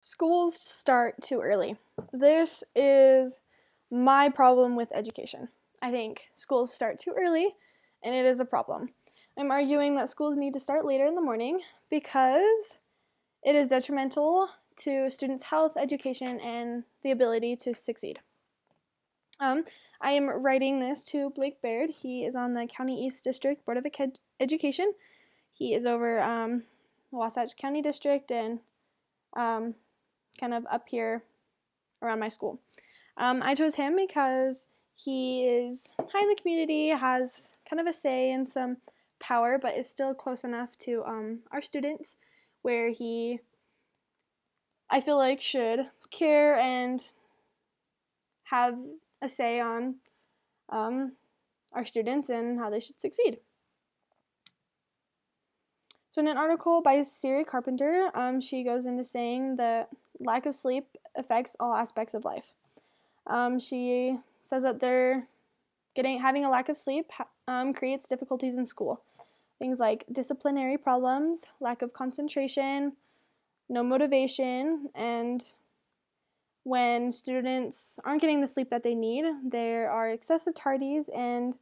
Schools start too early. This is my problem with education. I think schools start too early, and it is a problem. I'm arguing that schools need to start later in the morning because it is detrimental to students' health, education, and the ability to succeed. Um, I am writing this to Blake Baird. He is on the County East District Board of Education. He is over Wasatch County District and kind of up here around my school. I chose him because he is high in the community, has kind of a say and some power, but is still close enough to our students where he, I feel like, should care and have a say on our students and how they should succeed. So in an article by Siri Carpenter, she goes into saying that lack of sleep affects all aspects of life. She says that having a lack of sleep creates difficulties in school. Things like disciplinary problems, lack of concentration, no motivation, and when students aren't getting the sleep that they need, there are excessive tardies and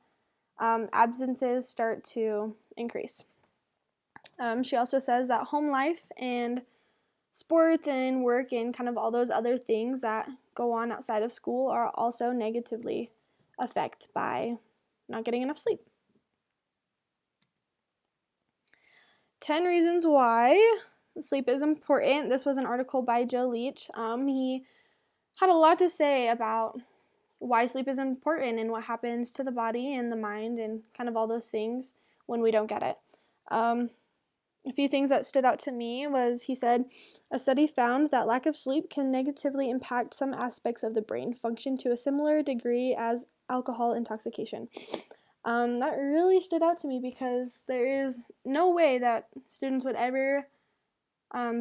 absences start to increase. She also says that home life and sports and work and kind of all those other things that go on outside of school are also negatively affected by not getting enough sleep. 10 reasons why sleep is important. This was an article by Joe Leach. He had a lot to say about why sleep is important and what happens to the body and the mind and kind of all those things when we don't get it. A few things that stood out to me was he said, a study found that lack of sleep can negatively impact some aspects of the brain function to a similar degree as alcohol intoxication. That really stood out to me because there is no way that students would ever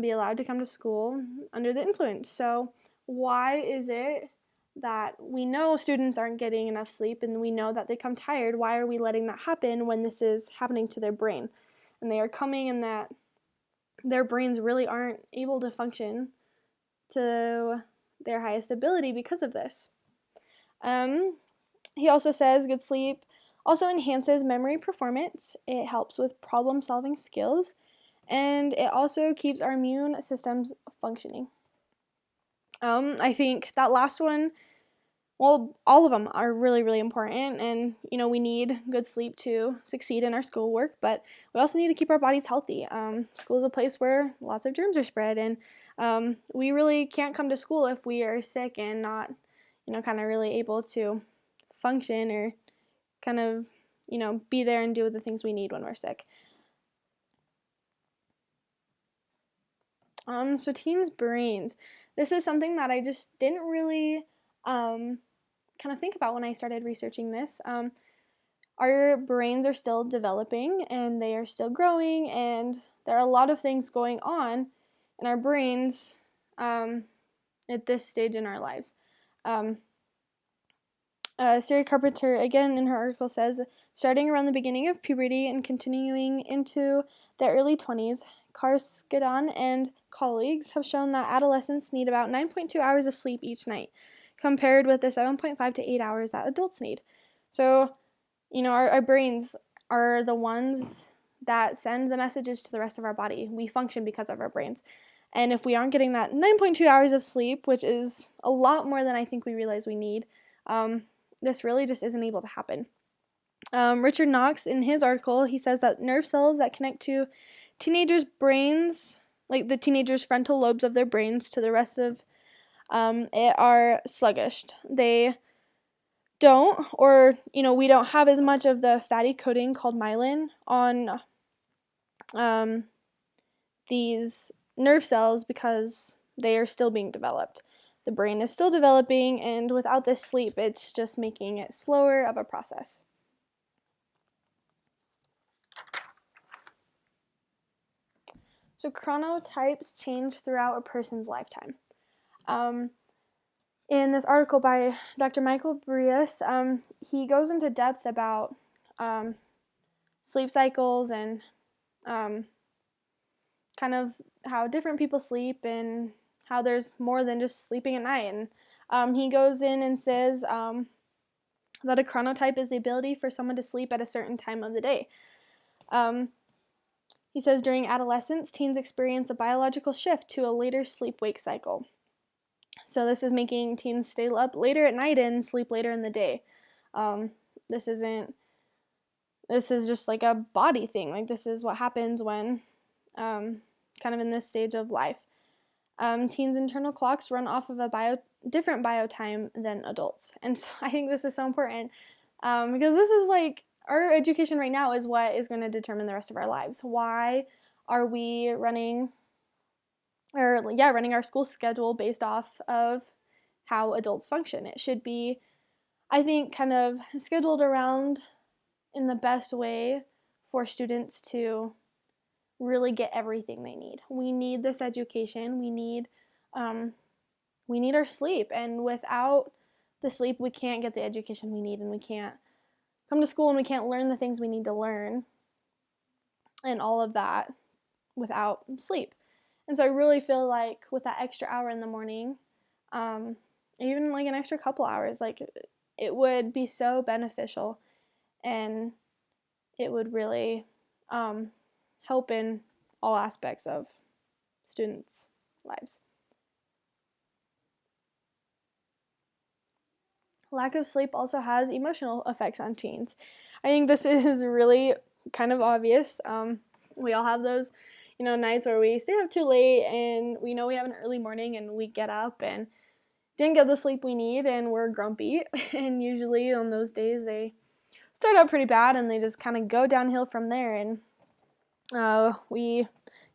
be allowed to come to school under the influence. So why is it that we know students aren't getting enough sleep and we know that they come tired? Why are we letting that happen when this is happening to their brain? And they are coming and that their brains really aren't able to function to their highest ability because of this. He also says good sleep also enhances memory performance. It helps with problem-solving skills, and it also keeps our immune systems functioning. I think that last one, well, all of them are really, really important, and we need good sleep to succeed in our schoolwork, but we also need to keep our bodies healthy. School is a place where lots of germs are spread, and we really can't come to school if we are sick and not, kind of really able to function or kind of, be there and do the things we need when we're sick. So teens' brains. This is something that I just didn't really kind of think about when I started researching this. Our brains are still developing and they are still growing, and there are a lot of things going on in our brains at this stage in our lives. Siri Carpenter, again in her article, says, starting around the beginning of puberty and continuing into the early 20s, Carskadon and colleagues have shown that adolescents need about 9.2 hours of sleep each night, compared with the 7.5 to 8 hours that adults need. So, our brains are the ones that send the messages to the rest of our body. We function because of our brains. And if we aren't getting that 9.2 hours of sleep, which is a lot more than I think we realize we need, this really just isn't able to happen. Richard Knox, in his article, he says that nerve cells that connect to teenagers' brains, like the teenagers' frontal lobes of their brains to the rest of it, are sluggish. They don't, or, we don't have as much of the fatty coating called myelin on these nerve cells because they are still being developed. The brain is still developing, and without this sleep, it's just making it slower of a process. So chronotypes change throughout a person's lifetime. In this article by Dr. Michael Brius, he goes into depth about sleep cycles and kind of how different people sleep and how there's more than just sleeping at night. And he goes in and says that a chronotype is the ability for someone to sleep at a certain time of the day. He says during adolescence, teens experience a biological shift to a later sleep-wake cycle. So this is making teens stay up later at night and sleep later in the day. This is just like a body thing. Like, this is what happens when kind of in this stage of life. Teens' internal clocks run off of a different biotime than adults. And so I think this is so important because this is like, our education right now is what is going to determine the rest of our lives. Why are we running our school schedule based off of how adults function? It should be, I think, kind of scheduled around in the best way for students to really get everything they need. We need this education. We need our sleep, and without the sleep, we can't get the education we need, and we can't come to school, and we can't learn the things we need to learn, and all of that without sleep. And so I really feel like with that extra hour in the morning, even like an extra couple hours, like, it would be so beneficial, and it would really help in all aspects of students' lives. Lack of sleep also has emotional effects on teens. I think this is really kind of obvious. We all have those, nights where we stay up too late and we know we have an early morning and we get up and didn't get the sleep we need and we're grumpy. And usually on those days they start out pretty bad and they just kind of go downhill from there. And we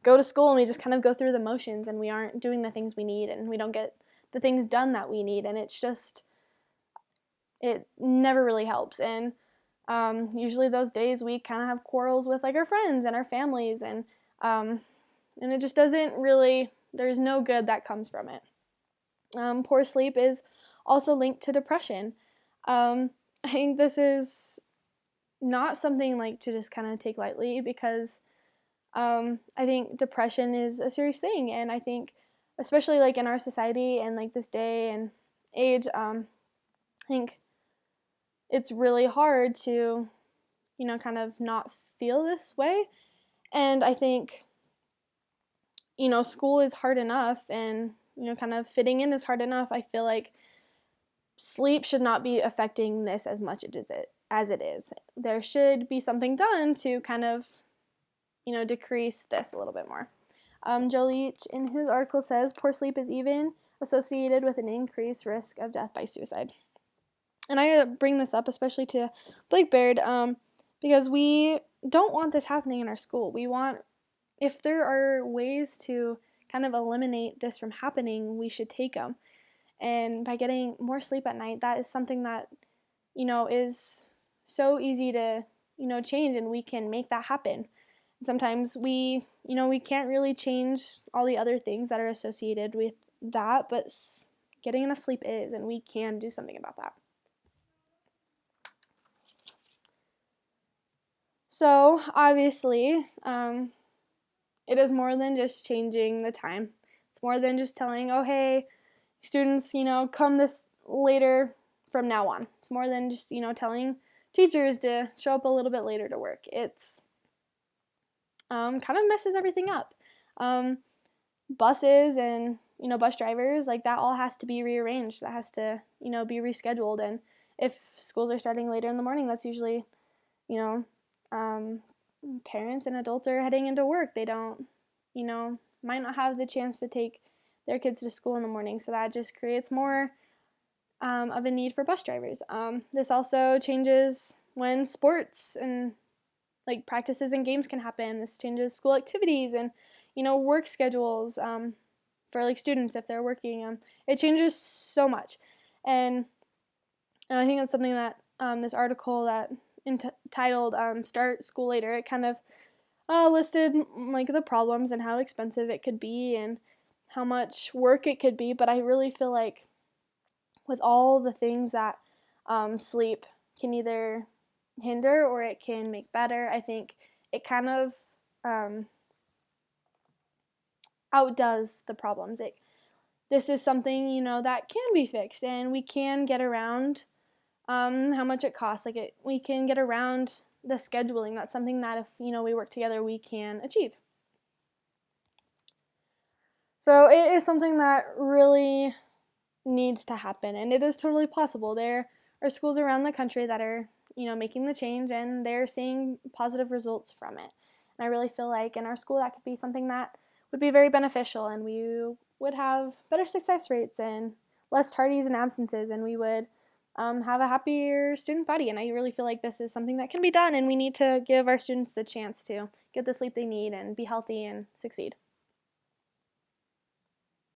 go to school and we just kind of go through the motions and we aren't doing the things we need and we don't get the things done that we need. And it never really helps. And usually those days we kind of have quarrels with like our friends and our families, and it just doesn't really, there's no good that comes from it. Poor sleep is also linked to depression. I think this is not something like to just kind of take lightly, because I think depression is a serious thing, and I think especially like in our society and like this day and age, I think it's really hard to, kind of not feel this way. And I think, school is hard enough and, kind of fitting in is hard enough. I feel like sleep should not be affecting this as much as it is. There should be something done to kind of, decrease this a little bit more. Joe Leach in his article says poor sleep is even associated with an increased risk of death by suicide. And I bring this up especially to Blake Baird because we don't want this happening in our school. We want, if there are ways to kind of eliminate this from happening, we should take them. And by getting more sleep at night, that is something that, is so easy to, change, and we can make that happen. And sometimes we can't really change all the other things that are associated with that, but getting enough sleep is, and we can do something about that. So obviously, it is more than just changing the time. It's more than just telling, oh, hey, students, come this later from now on. It's more than just, telling teachers to show up a little bit later to work. It's kind of messes everything up. Buses and, bus drivers, like that all has to be rearranged. That has to, be rescheduled. And if schools are starting later in the morning, that's usually, parents and adults are heading into work. They don't, might not have the chance to take their kids to school in the morning. So that just creates more of a need for bus drivers. This also changes when sports and like practices and games can happen. This changes school activities and, work schedules for like students if they're working. It changes so much. And I think that's something that this article that entitled Start School Later, it kind of listed like the problems and how expensive it could be and how much work it could be. But I really feel like with all the things that sleep can either hinder or it can make better, I think it kind of outdoes the problems. this is something, that can be fixed, and we can get around how much it costs. We can get around the scheduling. That's something that if, we work together, we can achieve. So it is something that really needs to happen, and it is totally possible. There are schools around the country that are, making the change, and they're seeing positive results from it. And I really feel like in our school that could be something that would be very beneficial, and we would have better success rates and less tardies and absences, and we would have a happier student body. And I really feel like this is something that can be done, and we need to give our students the chance to get the sleep they need and be healthy and succeed.